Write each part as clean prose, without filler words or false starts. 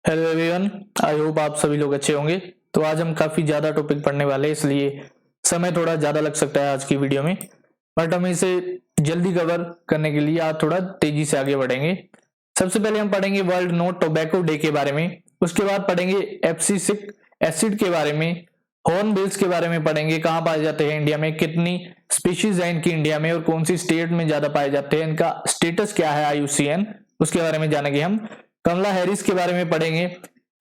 Hello everyone, I hope आप सभी लोग अच्छे होंगे। तो आज हम काफ़ी ज़्यादा टॉपिक पढ़ने वाले हैं, इसलिए समय थोड़ा ज़्यादा लग सकता है आज की वीडियो में, बट हम इसे जल्दी कवर करने के लिए आज थोड़ा तेज़ी से आगे बढ़ेंगे। सबसे पहले हम पढ़ेंगे वर्ल्ड नो टोबैको डे के बारे में, उसके बाद पढ़ेंगे एब्सिसिक एसिड के बारे में, हॉर्नबिल्स के बारे में पढ़ेंगे, कहाँ पाए जाते हैं इंडिया में, कितनी स्पीशीज है इनकी इंडिया में और कौन सी स्टेट में ज़्यादा पाए जाते हैं, इनका स्टेटस क्या है IUCN, उसके बारे में जानेंगे हम। कमला हैरिस के बारे में पढ़ेंगे।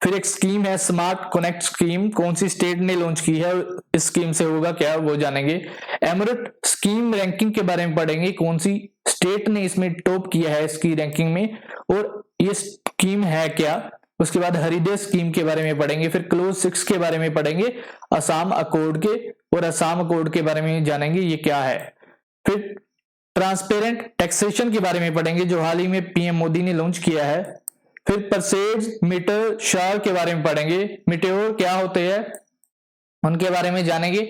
फिर एक स्कीम है स्मार्ट कनेक्ट स्कीम, कौन सी स्टेट ने लॉन्च की है, इस स्कीम से होगा क्या वो जानेंगे। एमरेट स्कीम रैंकिंग के बारे में पढ़ेंगे, कौन सी स्टेट ने इसमें टॉप किया है इसकी रैंकिंग में और ये स्कीम है क्या। उसके बाद हरिदय स्कीम के बारे में पढ़ेंगे। फिर क्लोज 6 के बारे में पढ़ेंगे, असम अकॉर्ड के, और असम अकॉर्ड के बारे में जानेंगे ये क्या है। फिर ट्रांसपेरेंट टैक्सेशन के बारे में पढ़ेंगे, जो हाल ही में PM मोदी ने लॉन्च किया है। फिर परसेज मीटर शार के बारे में पढ़ेंगे, मीटेओर क्या होते हैं उनके बारे में जानेंगे।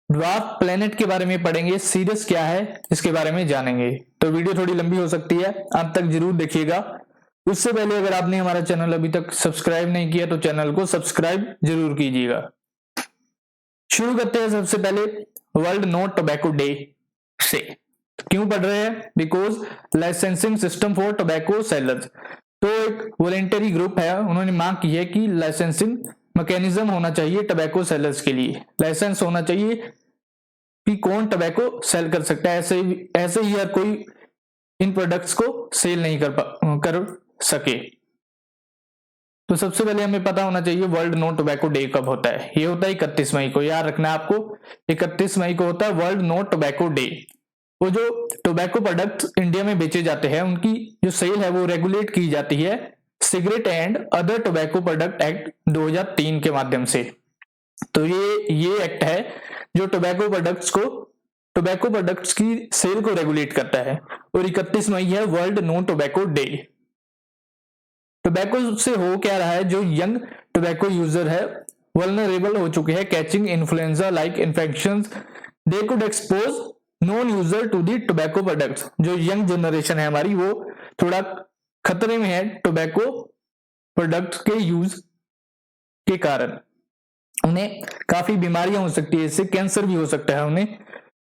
ड्वार्फ प्लेनेट के बारे में पढ़ेंगे, सीरियस क्या है इसके बारे में जानेंगे। तो वीडियो थोड़ी लंबी हो सकती है, अंत तक जरूर देखिएगा। उससे पहले अगर आपने हमारा चैनल अभी तक सब्सक्राइब नहीं किया तो चैनल को सब्सक्राइब जरूर कीजिएगा। शुरू करते हैं सबसे पहले वर्ल्ड नो टोबैको डे से। क्यों पढ़ रहे हैं? Because licensing system for tobacco sellers, तो एक वॉलेंटरी ग्रुप है, उन्होंने मांग की है कि लाइसेंसिंग मैकेनिज्म होना चाहिए टबैको सेलर्स के लिए। लाइसेंस होना चाहिए कि कौन टबैको सेल कर सकता है, ऐसे ही हर कोई इन प्रोडक्ट्स को सेल नहीं कर सके। तो सबसे पहले हमें पता होना चाहिए वर्ल्ड नो टोबैको डे कब होता है। ये होता है 31 मई को, याद रखना है आपको, 31 मई को होता है वर्ल्ड नो टोबैको डे। वो जो टोबैको प्रोडक्ट्स इंडिया में बेचे जाते हैं उनकी जो सेल है वो रेगुलेट की जाती है cigarette and other tobacco product act 2003 के माध्यम से। तो ये एक्ट है जो टोबैको प्रोडक्ट्स की सेल को रेगुलेट करता है। और 31 मई है world no tobacco day. Tobacco से हो क्या रहा है, जो यंग टोबैको यूजर है वल्नरेबल हो चुके हैं catching influenza like infections, they could expose non user to the tobacco products. जो यंग जनरेशन है हमारी वो थोड़ा खतरे में है टोबैको प्रोडक्ट्स के यूज के कारण, उन्हें काफी बीमारियां हो सकती है, इससे कैंसर भी हो सकता है उन्हें।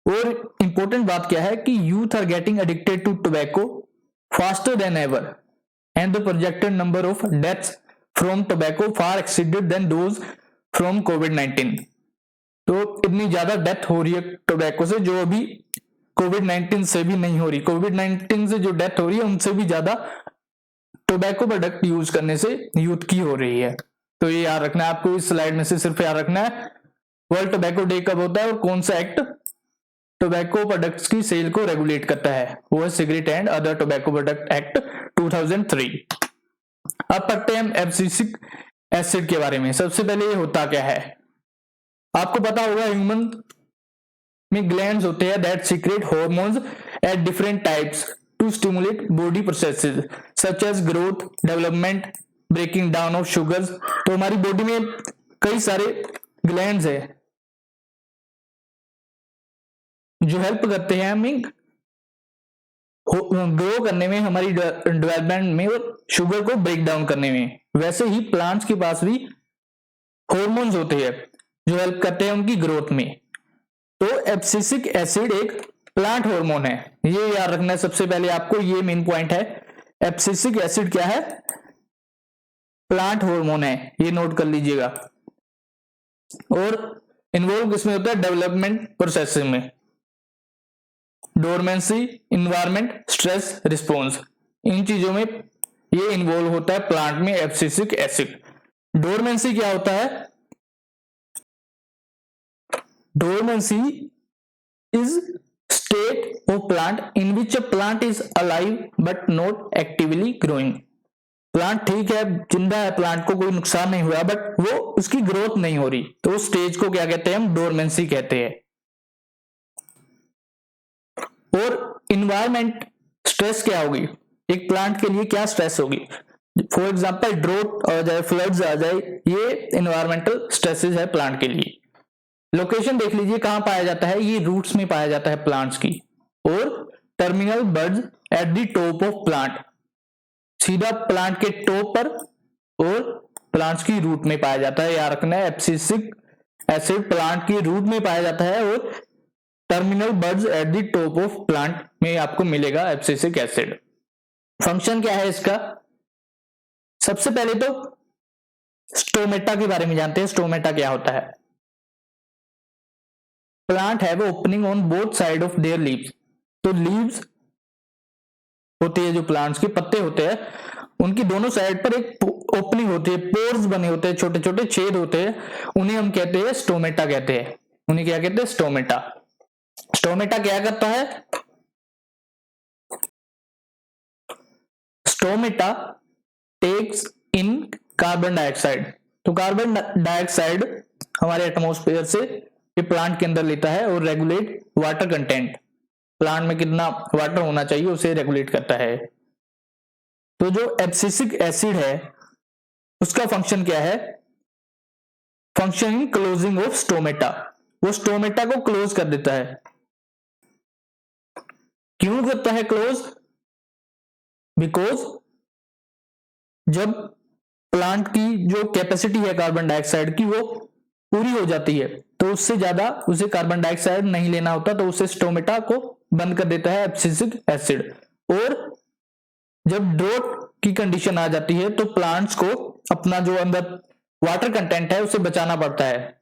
और इंपॉर्टेंट बात क्या है कि youth are getting addicted to tobacco faster than ever and the projected number of deaths from tobacco far exceeded than those from COVID-19। तो इतनी ज्यादा डेथ हो रही है टोबैको से जो अभी COVID-19 से भी नहीं हो रही। COVID-19 से जो डेथ हो रही है उनसे भी ज्यादा टोबैको प्रोडक्ट यूज करने से यूथ की हो रही है। तो ये याद रखना है आपको, इस स्लाइड में से सिर्फ याद रखना है वर्ल्ड टोबैको डे कब होता है और कौन सा एक्ट टोबैको प्रोडक्ट्स की सेल को रेगुलेट करता है, वो है cigarette and other tobacco product act 2003। अब पढ़ते हैं हम एब्सिसिक एसिड के बारे में। सबसे पहले ये होता क्या है, आपको पता होगा ह्यूमन में ग्लैंड्स होते हैं that secrete hormones at different types to stimulate body processes such as growth, development, breaking down of sugars. तो हमारी बॉडी में कई सारे ग्लैंड्स है जो हेल्प करते हैं हमें ग्रो करने में, हमारी डेवलपमेंट में और शुगर को ब्रेक डाउन करने में। वैसे ही प्लांट्स के पास भी हॉर्मोन्स होते हैं जो हेल्प करते हैं उनकी ग्रोथ में। तो एब्सिसिक एसिड एक प्लांट हार्मोन है, ये याद रखना है सबसे पहले आपको, ये मेन पॉइंट है। एब्सिसिक एसिड क्या है? प्लांट हार्मोन है, ये नोट कर लीजिएगा। और इन्वॉल्व किसमें होता है? डेवलपमेंट प्रोसेस में, डोरमेंसी, इन्वायरमेंट, स्ट्रेस रिस्पॉन्स, इन चीजों में ये इन्वॉल्व होता है प्लांट में एब्सिसिक एसिड। डोरमेंसी क्या होता है? Dormancy is state of plant in which a plant is alive but not actively growing. Plant ठीक है, जिंदा है, प्लांट को कोई नुकसान नहीं हुआ बट वो उसकी ग्रोथ नहीं हो रही, तो उस स्टेज को क्या कहते हैं? हम डोरमेंसी कहते हैं। और इन्वायरमेंट स्ट्रेस क्या होगी, एक प्लांट के लिए क्या स्ट्रेस होगी? फॉर एग्जांपल ड्रोट आ जाए, फ्लड्स आ जाए, ये इन्वायरमेंटल स्ट्रेसेस है प्लांट के लिए। लोकेशन देख लीजिए कहां पाया जाता है, ये रूट्स में पाया जाता है प्लांट्स की। और terminal buds at the top of plant, सीधा प्लांट के टॉप पर और प्लांट्स की रूट में पाया जाता है, याद रखना है। एब्सिसिक एसिड प्लांट की रूट में पाया जाता है और terminal buds at the top of plant में आपको मिलेगा एब्सिसिक एसिड। फंक्शन क्या है इसका? सबसे पहले तो स्टोमेटा के बारे में जानते हैं। स्टोमेटा क्या होता है? Plant have opening on both side of their leaves. तो लीव्स होती है जो प्लांट्स के पत्ते होते हैं, उनकी दोनों साइड पर एक ओपनिंग होती है, पोर्स बने होते हैं, छोटे छोटे छेद होते हैं, उन्हें हम कहते हैं स्टोमेटा कहते हैं। उन्हें क्या कहते हैं? स्टोमेटा। स्टोमेटा क्या करता है? Stomata takes in carbon dioxide. तो कार्बन डाइऑक्साइड हमारे एटमॉस्फेयर से ये प्लांट के अंदर लेता है और रेगुलेट वाटर कंटेंट, प्लांट में कितना वाटर होना चाहिए उसे रेगुलेट करता है। तो जो एब्सिसिक एसिड है उसका फंक्शन क्या है? Functioning closing of stomata. वो स्टोमेटा को क्लोज कर देता है। क्यों करता है क्लोज? बिकॉज जब प्लांट की जो कैपेसिटी है कार्बन डाइऑक्साइड की वो पूरी हो जाती है तो उससे ज्यादा उसे कार्बन डाइऑक्साइड नहीं लेना होता, तो उसे स्टोमेटा को बंद कर देता है एब्सिसिक एसिड। और जब ड्रॉट की कंडीशन आ जाती है तो प्लांट्स को अपना जो अंदर वाटर कंटेंट है उसे बचाना पड़ता है,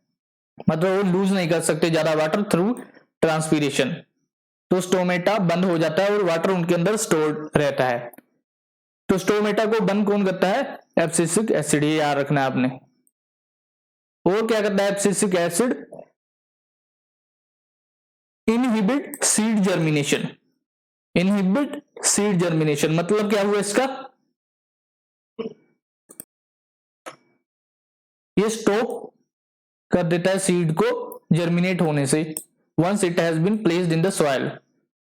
मतलब वो लूज नहीं कर सकते ज्यादा वाटर थ्रू ट्रांसपीरेशन, तो स्टोमेटा बंद हो जाता है और वाटर उनके अंदर स्टोर्ड रहता है। तो स्टोमेटा को बंद कौन करता है? Abscisic acid. ये याद रखना है आपने। और क्या करता है abscisic acid? Inhibit seed germination. Inhibit seed germination मतलब क्या हुआ इसका? ये स्टॉप कर देता है सीड को जर्मिनेट होने से once it has been placed in the soil.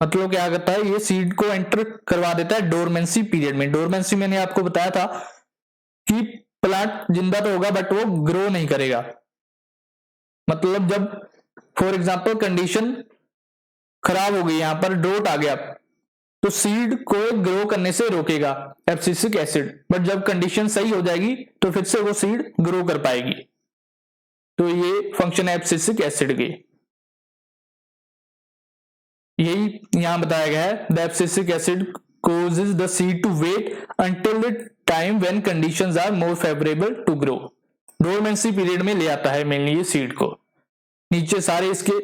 मतलब क्या करता है? ये सीड को एंटर करवा देता है डोरमेंसी पीरियड में। डोरमेंसी मैंने आपको बताया था कि प्लांट जिंदा तो होगा बट वो ग्रो नहीं करेगा। मतलब जब फॉर एग्जांपल कंडीशन खराब हो गई, यहां पर ड्रोट आ गया, तो सीड को ग्रो करने से रोकेगा एब्सिसिक एसिड, बट जब कंडीशन सही हो जाएगी तो फिर से वो सीड ग्रो कर पाएगी। तो ये फंक्शन है एब्सिसिक एसिड की। यही यहां बताया गया है। The abscisic acid causes the seed to wait until the time when conditions are more favorable to grow। Dormancy period में ले आता है मेनली ये सीड को। नीचे सारे इसके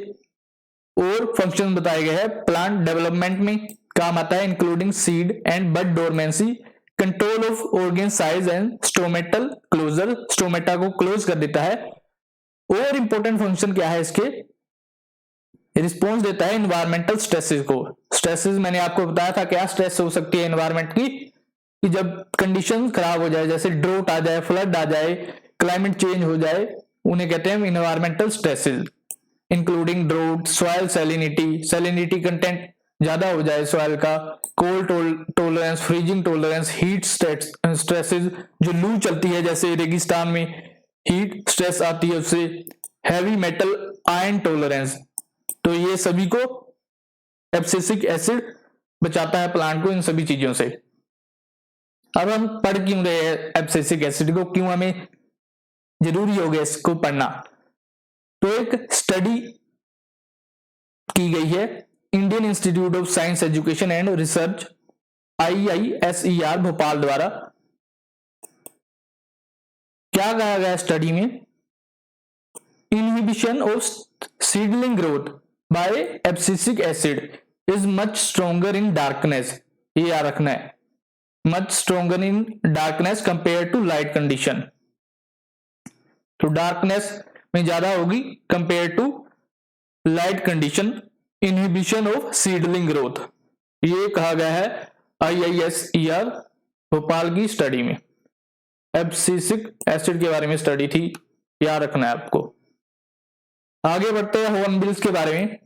और फंक्शन बताए गए हैं। प्लांट डेवलपमेंट में काम आता है, including seed and bud dormancy, control of organ size and stomatal closure. Stomata को क्लोज कर देता है। और इंपॉर्टेंट फंक्शन क्या है इसके? रिस्पॉन्स देता है एनवायरमेंटल स्ट्रेसेस को। स्ट्रेसेस मैंने आपको बताया था क्या स्ट्रेस हो सकती है एनवायरमेंट की, कि जब कंडीशन खराब हो जाए, जैसे ड्रोट आ जाए, फ्लड आ जाए, क्लाइमेट चेंज हो जाए, उन्हें कहते हैं environmental stresses, including draught, soil salinity, salinity content ज्यादा हो जाए सॉइल का, cold tolerance, freezing tolerance, heat stresses, जो लू चलती है जैसे रेगिस्तान में हीट स्ट्रेस आती है उससे, हैवी मेटल आयरन टॉलरेंस। तो ये सभी को एब्सिसिक एसिड बचाता है प्लांट को इन सभी चीजों से। अब हम पढ़ क्यों रहे हैं एब्सिसिक एसिड को, क्यों हमें जरूरी हो गया इसको पढ़ना? तो एक स्टडी की गई है Indian Institute of Science Education and Research IISER Bhopal द्वारा। क्या कहा गया स्टडी में? Inhibition of seedling growth by abscisic acid is much stronger in darkness. ये याद रखना है, much stronger in darkness compare to light condition. तो डार्कनेस में ज्यादा होगी compare to light condition. Inhibition of seedling growth, ये कहा गया है IISER भोपाल की स्टडी में। एब्सिसिक एसिड के बारे में स्टडी थी, याद रखना है आपको। आगे बढ़ते हैं हॉर्नबिल्स के बारे में।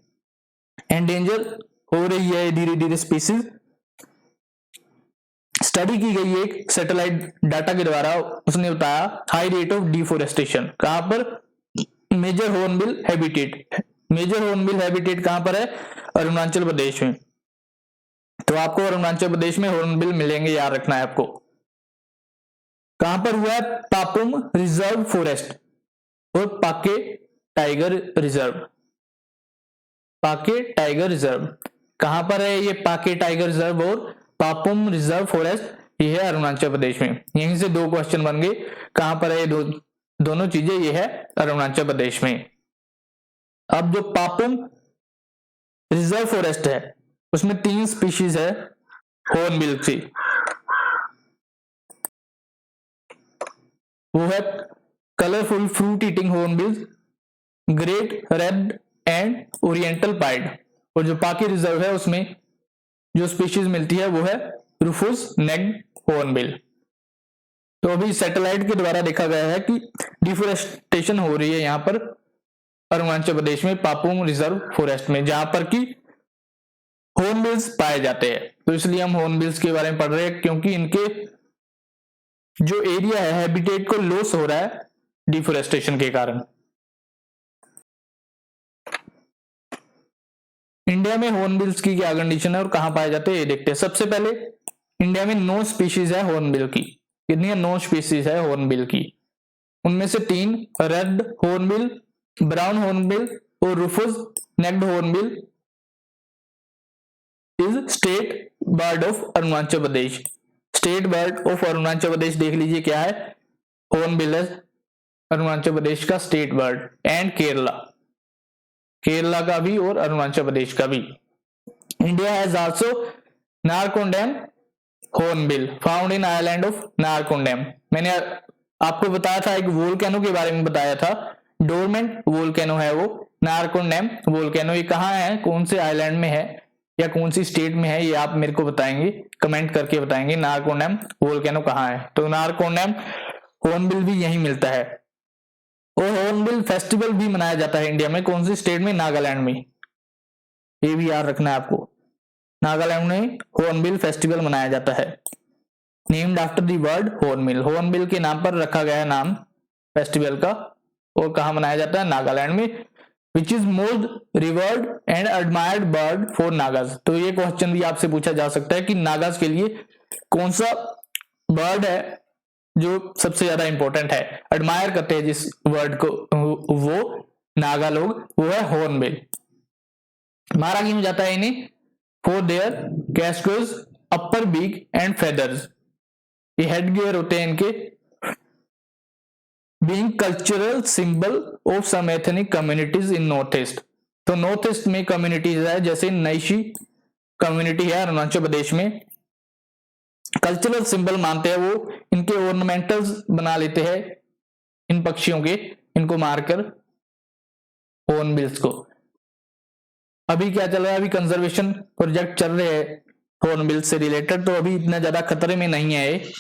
एंडेंजर हो रही है धीरे धीरे स्पीसीज। स्टडी की गई एक सैटेलाइट डाटा के द्वारा, उसने बताया हाई रेट ऑफ डिफोरेस्टेशन। कहां पर? Major hornbill habitat. Major hornbill habitat कहां पर है? अरुणाचल प्रदेश में। तो आपको अरुणाचल प्रदेश में हॉर्नबिल मिलेंगे, याद रखना है आपको। कहां पर हुआ है? पापुम रिजर्व फॉरेस्ट और पाके टाइगर रिजर्व। पाके टाइगर रिजर्व कहां पर है? ये पाके टाइगर रिजर्व और पापुम रिजर्व फॉरेस्ट, ये है अरुणाचल प्रदेश में। यहीं से दो क्वेश्चन बन गए। कहां पर है दोनों चीजें? ये है अरुणाचल प्रदेश में। अब जो पापुम रिजर्व फॉरेस्ट है उसमें 3 स्पीशीज है हॉर्नबिल की। वो है colourful fruit eating hornbill, great red and oriental pied. और जो पाकी रिजर्व है उसमें जो स्पीशीज मिलती है वो है रूफुस नेक्ड हॉर्नबिल। तो अभी सैटेलाइट के द्वारा देखा गया है कि डिफोरेस्टेशन हो रही है यहाँ पर अरुणाचल प्रदेश में पापुम रिजर्व फॉरेस्ट में, जहां पर कि हॉर्नबिल्स पाए जाते हैं। तो इसलिए हम हॉर्नबिल्स के बारे में पढ़ रहे हैं, क्योंकि इनके जो एरिया है हैबिटेट को लॉस हो रहा है डिफोरेस्टेशन के कारण। इंडिया में हॉर्नबिल्स की क्या कंडीशन है और कहां पाए जाते हैं ये देखते हैं। सबसे पहले इंडिया में 9 स्पीशीज है हॉर्नबिल की। कितनी है? 9 स्पीशीज है हॉर्नबिल की। उनमें से 3 रेड हॉर्नबिल, ब्राउन हॉर्नबिल और rufous necked hornbill is state bird of Arunachal Pradesh. State bird of Arunachal Pradesh देख लीजिए क्या है, हॉर्नबिल है अरुणाचल प्रदेश का स्टेट बर्ड। एंड केरला का भी और अरुणाचल प्रदेश का भी। India has also Narcondam hornbill found in island of Narcondam. मैंने आपको बताया था, एक वोल्केनो के बारे में बताया था, डोरमेंट वोल्केनो है वो नारकोंडेम वोल्केनो। ये कहाँ है, कौन से आइलैंड में है या कौन सी स्टेट में है, ये आप मेरे को बताएंगे, कमेंट करके बताएंगे नारकोंडेम वोल्केनो कहाँ है। तो नारकोंडेम हॉर्नबिल भी यहीं मिलता है। और हॉर्नबिल फेस्टिवल भी मनाया जाता है इंडिया में। कौन सी स्टेट में? नागालैंड में। ये भी याद रखना है आपको, नागालैंड में हॉर्नबिल फेस्टिवल मनाया जाता है, named after the word hornbill. Hornbill के नाम पर रखा गया है नाम फेस्टिवल का। और कहां मनाया जाता है? नागालैंड में। Which is most revered and admired bird for Nagas. तो ये क्वेश्चन भी आपसे पूछा जा सकता है कि नागाज के लिए कौन सा बर्ड है जो सबसे ज्यादा इंपॉर्टेंट है, एडमायर करते हैं जिस वर्ड को वो नागा लोग, वो है हॉर्नबिल। मारा क्यों जाता है इन्हें? For their casques upper beak and feathers. ये हेड गियर होते हैं इनके। Being cultural symbol of some ethnic communities in north east. तो नॉर्थ ईस्ट में कम्युनिटीज है, जैसे नैशी कम्युनिटी है अरुणाचल प्रदेश में, कल्चरल सिंबल मानते हैं वो। इनके ऑर्नामेंटल्स बना लेते हैं इन पक्षियों के, इनको मारकर हॉर्नबिल्स को। अभी क्या चल रहा है? अभी कंजर्वेशन प्रोजेक्ट चल रहे हैं हॉर्नबिल्स से रिलेटेड, तो अभी इतना ज्यादा खतरे में नहीं है ये।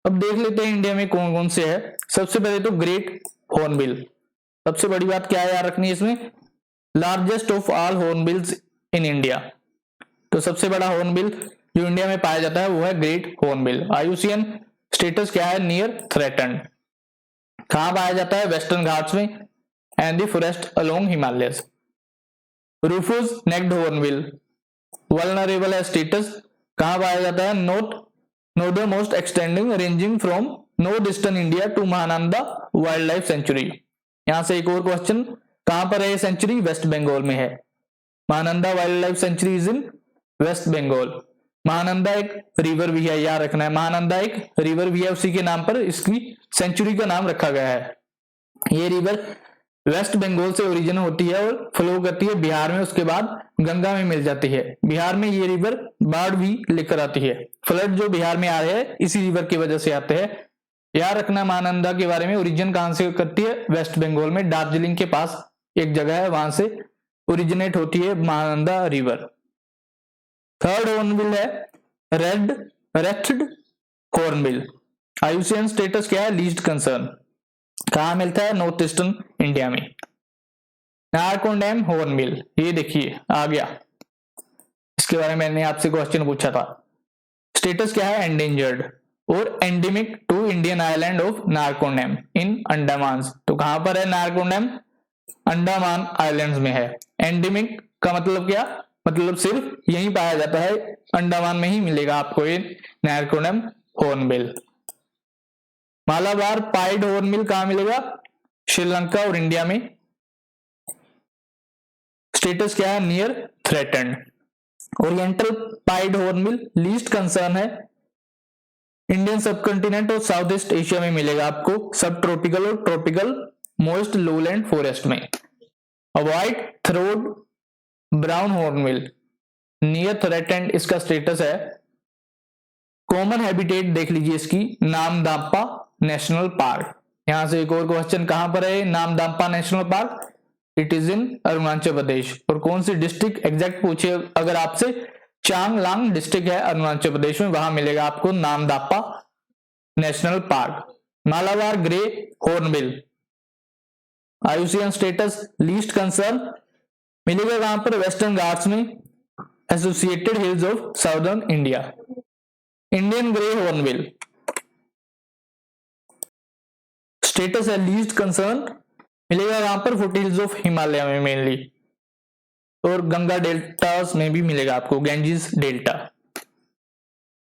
अब देख लेते हैं इंडिया में कौन कौन से है। सबसे पहले तो ग्रेट हॉर्नबिल। सबसे बड़ी बात क्या है याद रखनी है इसमें? Largest of all hornbills in India. तो सबसे बड़ा हॉर्नबिल जो इंडिया में पाया जाता है वो है ग्रेट हॉर्नबिल। आईयूसीएन स्टेटस क्या है? Near threatened. कहां पाया जाता है? वेस्टर्न घाट्स में and the forest along Himalayas. Rufous necked hornbill vulnerable है स्टेटस। कहां पाया जाता है? Northernmost extending ranging from north eastern India to Mahananda wildlife sanctuary. यहां से एक और क्वेश्चन, कहां पर है सेंचुरी? वेस्ट बंगाल में है। Mahananda wildlife sanctuary is in West Bengal. Mahananda एक रिवर भी है, याद रखना है, महानंदा एक रिवर भी है, उसी के नाम पर इसकी सेंचुरी का नाम रखा गया है। ये रिवर वेस्ट बंगाल से ओरिजिन होती है और फ्लो करती है बिहार में, उसके बाद गंगा में मिल जाती है। बिहार में ये रिवर बाढ़ भी लेकर आती है। फ्लड जो बिहार में आ रहे हैं इसी रिवर की वजह से आते हैं। याद रखना महानंदा के बारे में, ओरिजिन कहां से करती है? वेस्ट बंगाल में, दार्जिलिंग के पास एक जगह है, वहां से ओरिजिनेट होती है महानंदा रिवर। थर्ड हॉर्नबिल है रेड रेथ्ड हॉर्नबिल। आईयूसीएन स्टेटस क्या है? Least concern. कहां मिलता है? नॉर्थ ईस्टर्न इंडिया में। नारकोंडेम हॉर्नबिल, ये देखिए आ गया, इसके बारे में मैंने आपसे क्वेश्चन पूछा था। स्टेटस क्या है? एंडेंजर्ड और endemic to Indian island of Narcondam in Andaman. तो कहां पर है नारकोंडेम? अंडमान आइलैंड्स में है। एंडेमिक का मतलब क्या? मतलब सिर्फ यहीं पाया जाता है, अंडमान में ही मिलेगा आपको ये नायरकोडियम हॉर्नबिल। मालाबार पाइड हॉर्नबिल कहां मिलेगा? श्रीलंका और इंडिया में। स्टेटस क्या है? Near threatened. Oriental pied hornbill least concern है, इंडियन सबकंटिनेंट और साउथ ईस्ट एशिया में मिलेगा आपको, सब ट्रॉपिकल और ट्रॉपिकल मोस्ट लोलैंड फॉरेस्ट में। White throat brown hornbill near threatened इसका स्टेटस है। कॉमन हैबिटेट देख लीजिए इसकी, नामदाप्पा नेशनल पार्क। यहां से एक और क्वेश्चन, कहां पर है Namdapha national park? It is in Arunachal Pradesh. और कौन सी डिस्ट्रिक्ट एग्जैक्ट पूछे अगर आपसे, चांगलांग डिस्ट्रिक्ट है अरुणाचल प्रदेश में, वहां मिलेगा आपको Namdapha national park. Malabar grey hornbill IUCN status least concern मिलेगा कहां पर? वेस्टर्न घाट्स में, associated hills of southern India. Indian grey hornbill status है लीस्ट कंसर्न मिलेगा वहां पर फुटहिल्स ऑफ हिमालय में मेनली, और गंगा डेल्टास में भी मिलेगा आपको, गैंजीज डेल्टा।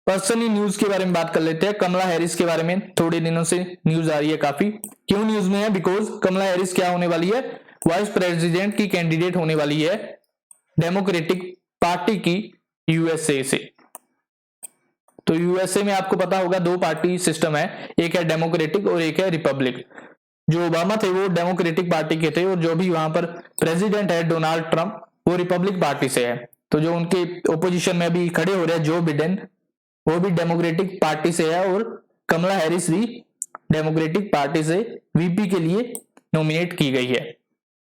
पर्सनली न्यूज के बारे में बात कर लेते हैं। कमला हैरिस के बारे में थोड़े दिनों से न्यूज आ रही है काफी। क्यों न्यूज में है? बिकॉज कमला हैरिस क्या होने वाली है? वाइस प्रेसिडेंट की कैंडिडेट होने वाली है डेमोक्रेटिक पार्टी की यूएसए से। तो यूएसए में आपको पता होगा दो पार्टी सिस्टम है, एक है डेमोक्रेटिक और एक है रिपब्लिक। जो ओबामा थे वो डेमोक्रेटिक पार्टी के थे, और जो भी वहां पर प्रेसिडेंट है डोनाल्ड ट्रंप, वो रिपब्लिक पार्टी से है। तो जो उनके ओपोजिशन में अभी खड़े हो रहे हैं जो बिडेन, वो भी डेमोक्रेटिक पार्टी से है, और कमला हैरिस भी डेमोक्रेटिक पार्टी से वीपी के लिए नॉमिनेट की गई है।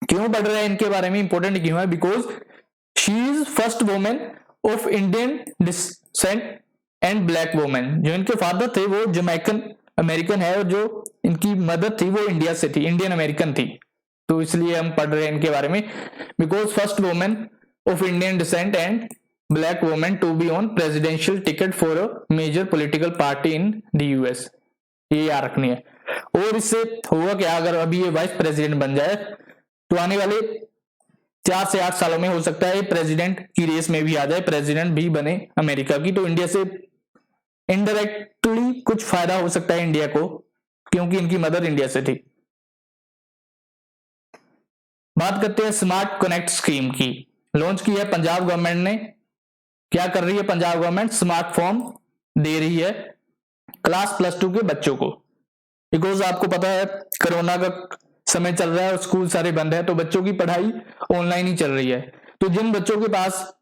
क्यों पढ़ रहे हैं इनके बारे में, इंपॉर्टेंट क्यों है? Because she is first women of Indian descent and black women. जो इनके फादर थे वो जमैकन अमेरिकन है, और जो इनकी मदर थी वो इंडिया से थी, इंडियन अमेरिकन थी। तो इसलिए हम पढ़ रहे हैं इनके बारे में, because first women of Indian descent and black women to be on presidential ticket for a major political party in the US. ये याद रखनी है। और इससे होगा क्या, अगर अभी ये वाइस प्रेसिडेंट बन जाए तो आने वाले 4 से 8 सालों में हो सकता है प्रेसिडेंट की रेस में भी आ जाए, प्रेसिडेंट भी बने अमेरिका की। तो इंडिया से इनडायरेक्टली कुछ फायदा हो सकता है इंडिया को, क्योंकि इनकी मदर इंडिया से थी। बात करते हैं स्मार्ट कनेक्ट स्कीम की। लॉन्च की है पंजाब गवर्नमेंट ने। क्या कर रही है पंजाब गवर्नमेंट? स्मार्टफोन दे रही है क्लास +2 के बच्चों को। बिकॉज आपको पता है कोरोना का समय चल रहा है और स्कूल सारे बंद है, तो बच्चों की पढ़ाई ऑनलाइन ही चल रही है। तो जिन बच्चों के पास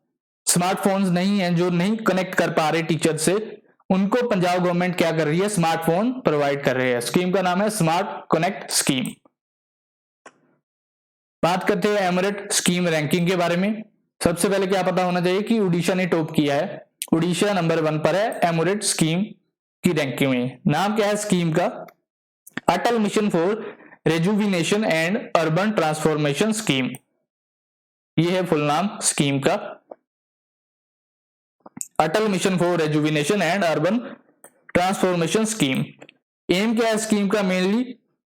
स्मार्टफोन्स नहीं है, जो नहीं कनेक्ट कर पा रहे टीचर से, उनको पंजाब गवर्नमेंट क्या कर रही है? स्मार्टफोन प्रोवाइड कर रही है। स्कीम का नाम है स्मार्ट कनेक्ट स्कीम। बात करते हैं एमरेट स्कीम रैंकिंग के बारे में। सबसे पहले क्या पता होना चाहिए कि उड़ीसा ने टॉप किया है। उड़ीसा नंबर 1 पर है एमरेट स्कीम की रैंकिंग में। नाम क्या है स्कीम का? Atal mission for rejuvenation and urban transformation scheme, ये है फुल नाम स्कीम का, Atal mission for rejuvenation and urban transformation scheme. Aim क्या है स्कीम का? मेनली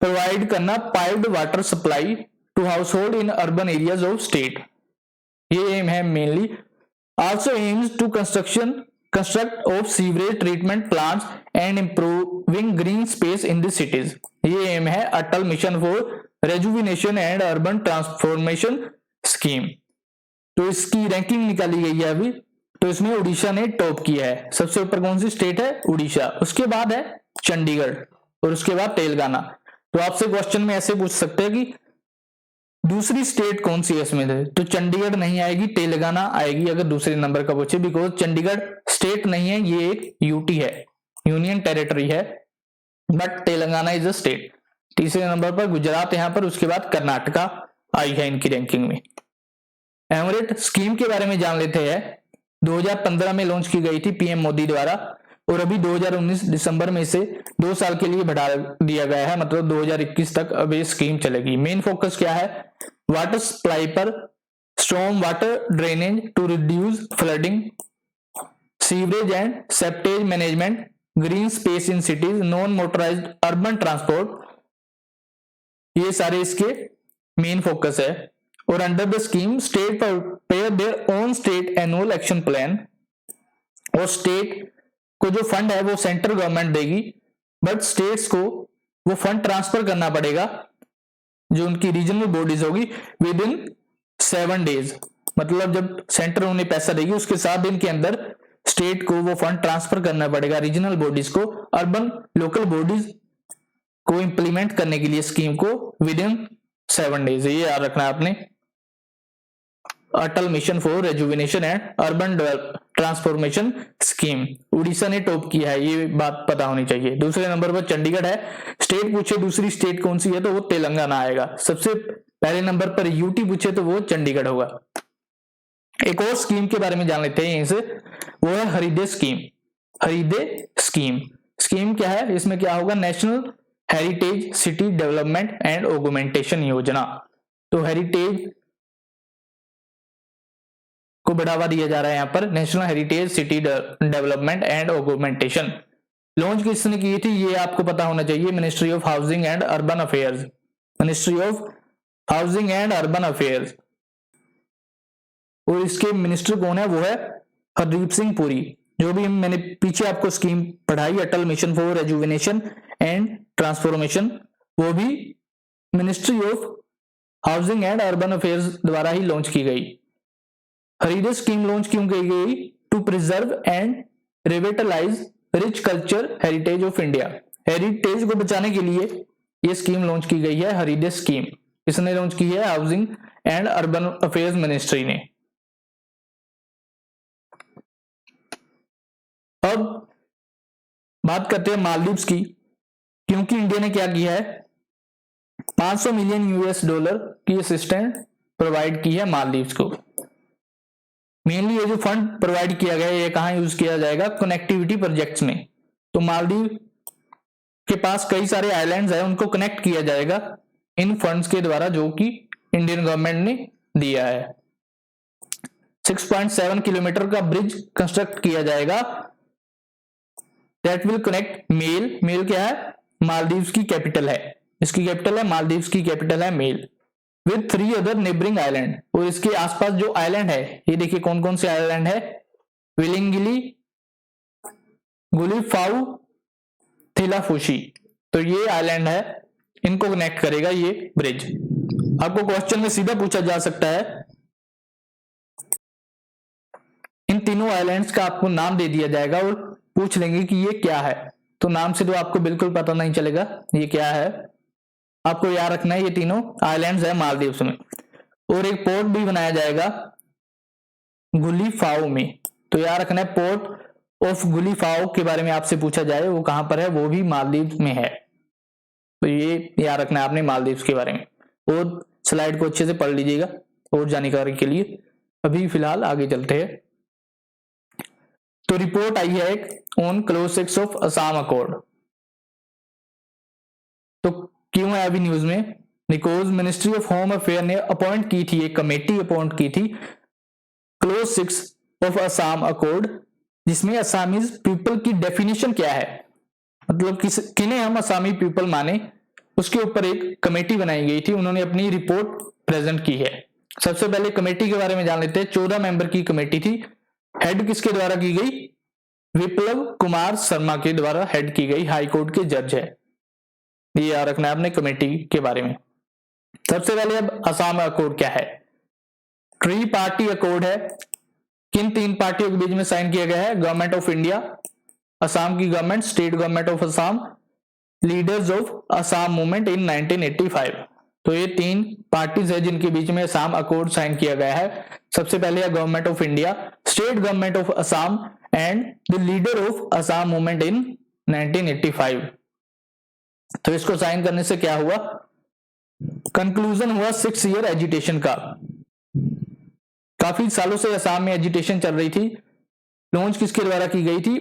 प्रोवाइड करना piped water supply to house hold in urban areas of state, ये aim है mainly. Also aims to construct of sewerage treatment plants and improving green space in the cities, ये aim है Atal mission for rejuvenation and urban transformation scheme. तो इसकी ranking निकाली गई है अभी, तो इसमें उड़ीसा ने टॉप किया है। सबसे ऊपर कौन सी स्टेट है? उड़ीसा। उसके बाद है चंडीगढ़, और उसके बाद तेलंगाना। तो आपसे क्वेश्चन में ऐसे पूछ सकते हैं कि दूसरी स्टेट कौन सी है इसमें से? तो चंडीगढ़ नहीं आएगी, तेलंगाना आएगी अगर दूसरे नंबर का पूछे, बिकॉज चंडीगढ़ स्टेट नहीं है, ये एक यूटी है, यूनियन टेरिटरी है, but Telangana is a state. तीसरे नंबर पर गुजरात यहां पर, उसके बाद कर्नाटका आई है इनकी रैंकिंग में। एमरेट स्कीम के बारे में जान लेते हैं। 2015 में लॉन्च की गई थी पीएम मोदी द्वारा, और अभी 2019 दिसंबर में से 2 साल के लिए बढ़ा दिया गया है, मतलब 2021 तक अब ये स्कीम चलेगी। मेन फोकस क्या है? वाटर सप्लाई पर, storm water drainage to reduce flooding, sewerage and septage management, green space in cities, non motorized urban transport, ये सारे इसके मेन फोकस है। और under the scheme state prepare their own state annual action plan, और state को जो fund है वो सेंट्रल गवर्नमेंट देगी, बट स्टेट्स को वो फंड ट्रांसफर करना पड़ेगा जो उनकी रीजनल बॉडीज होगी विद इन 7 days। मतलब जब सेंटर उन्हें पैसा देगी उसके 7 दिन के अंदर स्टेट को वो फंड ट्रांसफर करना पड़ेगा रीजनल बॉडीज को, अर्बन लोकल बॉडीज को इंप्लीमेंट करने के लिए स्कीम को विद इन 7 days। ये याद रखना है आपने। Atal mission for rejuvenation and urban transformation scheme, Orissa ने टॉप किया है, ये बात पता होनी चाहिए। दूसरे नंबर पर चंडीगढ़ है। स्टेट पूछे दूसरी स्टेट कौन सी है तो वो तेलंगाना आएगा। सबसे पहले नंबर पर यूटी पूछे तो वो चंडीगढ़ होगा। एक और स्कीम के बारे में जान लेते हैं यहीं से, वो है हरिदे स्कीम। हरिदे स्कीम, स्कीम क्या है, इसमें क्या होगा, national heritage city development and augmentation योजना। तो हेरिटेज को बढ़ावा दिया जा रहा है यहाँ पर, national heritage city development and augmentation. Launch किसने की थी ये आपको पता होना चाहिए, ministry of housing and urban affairs. Ministry of housing and urban affairs, और इसके मिनिस्टर कौन है, वो है हरदीप सिंह पुरी। जो भी मैंने पीछे आपको स्कीम पढ़ाई Atal mission for rejuvenation and transformation, वो भी ministry of housing and urban affairs द्वारा ही लॉन्च की गई। हरिदे स्कीम लॉन्च क्यों की गई, to preserve and revitalize rich culture heritage of India. Heritage को बचाने के लिए ये स्कीम लॉन्च की गई है, हरिदे स्कीम। इसने लॉन्च की है housing and urban affairs ministry ने। अब बात करते हैं मालदीव्स की, क्योंकि इंडिया ने क्या किया है, 500 मिलियन US$ की असिस्टेंट प्रोवाइड की है मालदीव्स को। मेनली ये जो फंड प्रोवाइड किया गया है ये कहां यूज किया जाएगा, कनेक्टिविटी प्रोजेक्ट्स में। तो मालदीव के पास कई सारे आइलैंड्स हैं, उनको कनेक्ट किया जाएगा इन फंड्स के द्वारा जो कि इंडियन गवर्नमेंट ने दिया है। 6.7 किलोमीटर का ब्रिज कंस्ट्रक्ट किया जाएगा, that will connect Male. Male क्या है, मालदीव्स की कैपिटल है, इसकी कैपिटल है मालदीव्स की कैपिटल है Male, with 3 other neighbouring island. और इसके आसपास जो आइलैंड है ये देखिए कौन कौन से आइलैंड है, विलिंगिली, गुलीफाऊ, थिलाफुशी। तो ये आइलैंड है, इनको कनेक्ट करेगा ये ब्रिज। आपको क्वेश्चन में सीधा पूछा जा सकता है, इन तीनों आइलैंड्स का आपको नाम दे दिया जाएगा और पूछ लेंगे कि ये क्या है। तो नाम से तो आपको बिल्कुल पता नहीं चलेगा ये क्या है, आपको याद रखना है ये तीनों आइलैंड्स है मालदीव्स में। और एक पोर्ट भी बनाया जाएगा गुलीफाऊ में, तो याद रखना है पोर्ट ऑफ गुलीफाऊ के बारे में आपसे पूछा जाए वो कहां पर है, वो भी मालदीव में है। तो ये याद रखना है आपने मालदीव्स के बारे में, और स्लाइड को अच्छे से पढ़ लीजिएगा और जानकारी के लिए। अभी फिलहाल आगे चलते हैं। तो रिपोर्ट आई है एक on close 6 of Assam accord. तो क्यों है अभी न्यूज में, because ministry of home affair ने अपॉइंट की थी, एक कमेटी अपॉइंट की थी क्लोज 6 ऑफ असम अकॉर्ड, जिसमें असामीज पीपल की डेफिनेशन क्या है, मतलब किन्हें हम असामी पीपल माने, उसके ऊपर एक कमेटी बनाई गई थी। उन्होंने अपनी रिपोर्ट प्रेजेंट की है। सबसे पहले कमेटी के बारे में जान लेते हैं। 14 मेंबर की कमेटी थी। हेड किसके द्वारा की गई, विप्लव कुमार शर्मा के द्वारा हेड की गई, हाई कोर्ट के जज है। ये याद रखना है आपने कमेटी के बारे में। सबसे पहले अब असम अकॉर्ड क्या है, ट्री पार्टी अकॉर्ड है। किन 3 पार्टियों के बीच में साइन किया गया है, गवर्नमेंट ऑफ इंडिया, असम की government, state government of Assam, leaders of Assam movement in 1985। तो ये 3 पार्टीज है जिनके बीच में असम अकॉर्ड साइन किया गया है। सबसे पहले है government of India, state government of Assam and the leader of Assam movement in 1985। तो इसको साइन करने से क्या हुआ, कंक्लूजन हुआ 6 ईयर एजिटेशन का। काफी सालों से असम में एजिटेशन चल रही थी। लॉन्च किसके द्वारा की गई थी,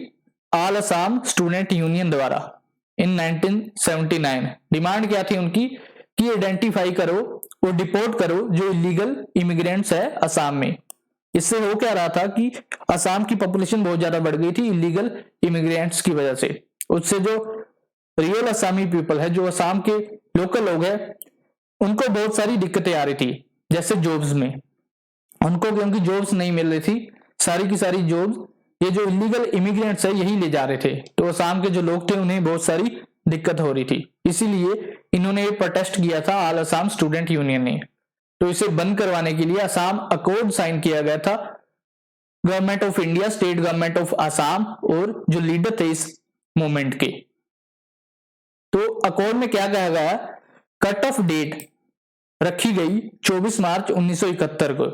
ऑल असम स्टूडेंट यूनियन द्वारा इन 1979। डिमांड क्या थी उनकी कि आइडेंटिफाई करो और डिपोर्ट करो जो इलीगल इमिग्रेंट्स है असम में। इससे हो क्या रहा था कि असम की पॉपुलेशन बहुत ज्यादा बढ़ गई थी इलीगल इमिग्रेंट्स की वजह से। उससे जो रियल असमी पीपल है, जो असम के लोकल लोग हैं, उनको बहुत सारी दिक्कतें आ रही थी। जैसे जॉब्स में उनको क्योंकि जॉब्स नहीं मिल रही थी, सारी की सारी जॉब्स ये जो इलीगल इमिग्रेंट्स है यही ले जा रहे थे, तो असम के जो लोग थे उन्हें बहुत सारी दिक्कत हो रही थी, इसीलिए इन्होंने ये प्रोटेस्ट किया था ऑल असम स्टूडेंट यूनियन ने। तो इसे बंद करवाने के लिए असम अकॉर्ड साइन किया गया था government of India, state government of Assam और जो लीडर थे इस मूवमेंट के। तो अकॉर्ड में क्या कहा गया, कट ऑफ डेट रखी गई 24 मार्च 1971 को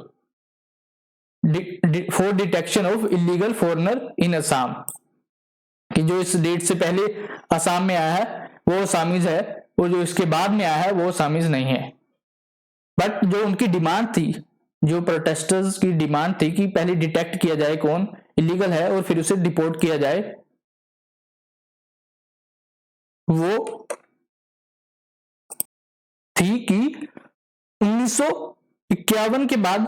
for detection of illegal foreigner in Assam, कि जो इस डेट से पहले असम में आया है वो असामीज है और जो इसके बाद में आया है वो असामीज नहीं है। बट जो उनकी डिमांड थी, जो प्रोटेस्टर्स की डिमांड थी कि पहले डिटेक्ट किया जाए कौन इलीगल है और फिर उसे डिपोर्ट किया जाए, वो थी कि 1951 के बाद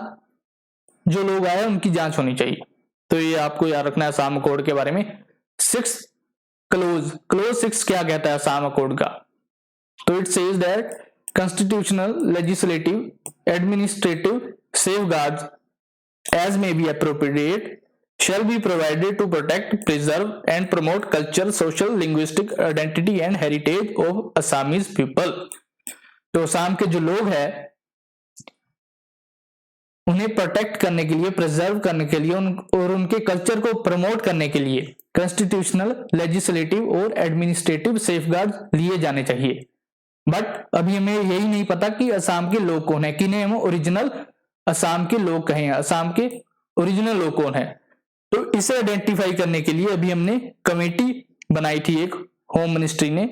जो लोग आए उनकी जांच होनी चाहिए। तो ये आपको याद रखना है असम अकॉर्ड के बारे में। क्लोज 6 क्या कहता है असम अकॉर्ड का, तो it says that constitutional, legislative, administrative safeguards as may be appropriate shall be provided to protect, preserve and promote culture, social, linguistic identity and heritage of Assamese people। तो असम के जो लोग हैं उन्हें प्रोटेक्ट करने के लिए, प्रिजर्व करने के लिए और उनके कल्चर को प्रमोट करने के लिए कॉन्स्टिट्यूशनल, लेजिस्लेटिव और एडमिनिस्ट्रेटिव सेफगार्ड लिए जाने चाहिए। बट अभी हमें यही नहीं पता कि असम के लोग कौन है, किन्हें हम ओरिजिनल असम के लोग कहें, असम के ओरिजिनल लोग कौन है। तो इसे आइडेंटिफाई करने के लिए अभी हमने कमेटी बनाई थी एक होम मिनिस्ट्री ने,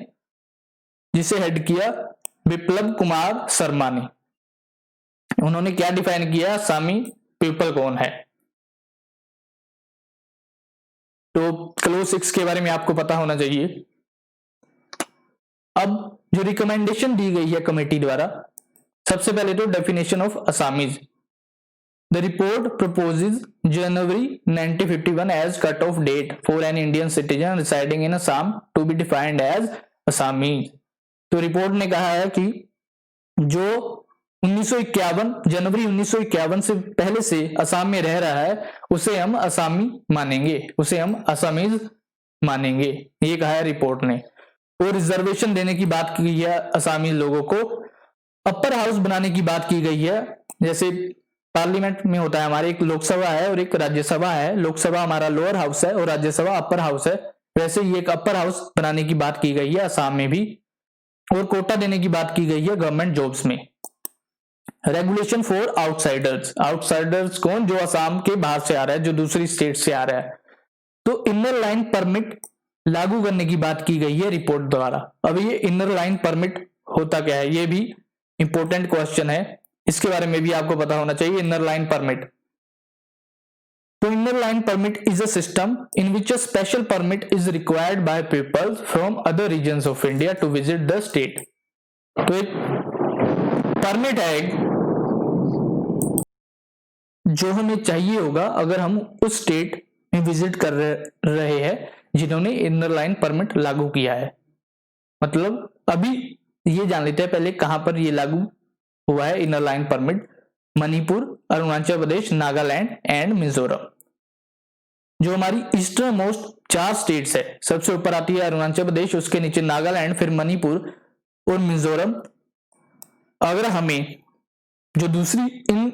जिसे हेड किया विप्लव कुमार शर्मा ने। उन्होंने क्या डिफाइन किया, असमी पीपल कौन है। तो क्लोज 6 के बारे में आपको पता होना चाहिए। अब जो रिकमेंडेशन दी गई है कमेटी द्वारा, सबसे पहले तो definition of Assamese. The report proposes January 1951 as cut off date for an Indian citizen residing in Assam to be defined as Assamese. तो रिपोर्ट ने कहा है कि जो 1951 जनवरी 1951 से पहले से असम में रह रहा है उसे हम असामी मानेंगे, उसे हम असामीज मानेंगे, ये कहा है रिपोर्ट ने। और रिजर्वेशन देने की बात की गई है असामी लोगों को, अपर हाउस बनाने की बात की गई है। जैसे पार्लियामेंट में होता है हमारे, एक लोकसभा है और एक राज्यसभा है, लोकसभा हमारा लोअर हाउस है और राज्यसभा अपर हाउस है, वैसे ही एक अपर हाउस बनाने की बात की गई है असम में भी। और कोटा देने की बात की गई है गवर्नमेंट जॉब्स में। रेगुलेशन फॉर आउटसाइडर्स, आउटसाइडर्स कौन, जो असम के बाहर से आ रहा है, जो दूसरी स्टेट से आ रहा है। तो इनर लाइन परमिट लागू करने की बात की गई है रिपोर्ट द्वारा। अब ये इनर लाइन परमिट होता क्या है, ये भी इंपॉर्टेंट क्वेश्चन है, इसके बारे में भी आपको पता होना चाहिए। इनर लाइन परमिट, तो inner line permit is a system in which a special permit is required by people from other regions of India to visit the state. तो एक परमिट है जो हमें चाहिए होगा अगर हम उस स्टेट में विजिट कर रहे हैं जिन्होंने इनर लाइन परमिट लागू किया है। मतलब अभी ये जान लेते हैं पहले कहां पर ये लागू हुआ है inner line permit. Manipur, Arunachal Pradesh, Nagaland and Mizoram. जो हमारी ईस्टर्न मोस्ट 4 स्टेट्स है, सबसे ऊपर आती है अरुणाचल प्रदेश, उसके नीचे नागालैंड, फिर मणिपुर और मिजोरम। अगर हमें जो दूसरी इन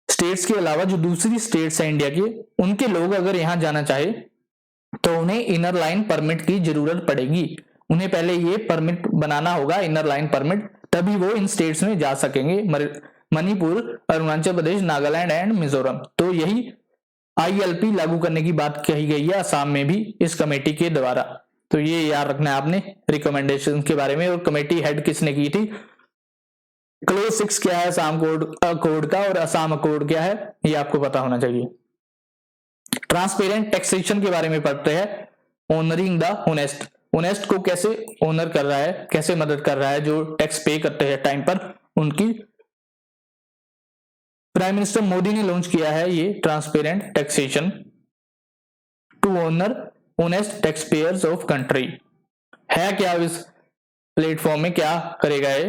स्टेट्स के अलावा जो दूसरी स्टेट्स है इंडिया के, उनके लोग अगर यहां जाना चाहे तो उन्हें इनर लाइन परमिट की जरूरत पड़ेगी। उन्हें पहले ये परमिट बनाना होगा इनर लाइन परमिट, तभी वो इन स्टेट्स में जा सकेंगे, मणिपुर, अरुणाचल प्रदेश, नागालैंड एंड मिजोरम। तो यही ILP लागू करने की बात कही गई है असम में भी इस कमेटी के द्वारा। तो ये याद रखना है आपने रिकमेंडेशन के बारे में। और कमेटी हेड किसने की थी, क्लोज 6 क्या है असम कोड का और असम अकॉर्ड क्या है, ये आपको पता होना चाहिए। ट्रांसपेरेंट टैक्सेशन के बारे में पढ़ते हैं। ऑनरिंग द ऑनेस्ट, ऑनेस्ट को कैसे ऑनर कर रहा है, कैसे मदद कर रहा है, जो टैक्स पे करते हैं टाइम पर उनकी। प्राइम मिनिस्टर मोदी ने लॉन्च किया है ये transparent taxation to honour honest taxpayers of country. है क्या इस प्लेटफॉर्म में, क्या करेगा ये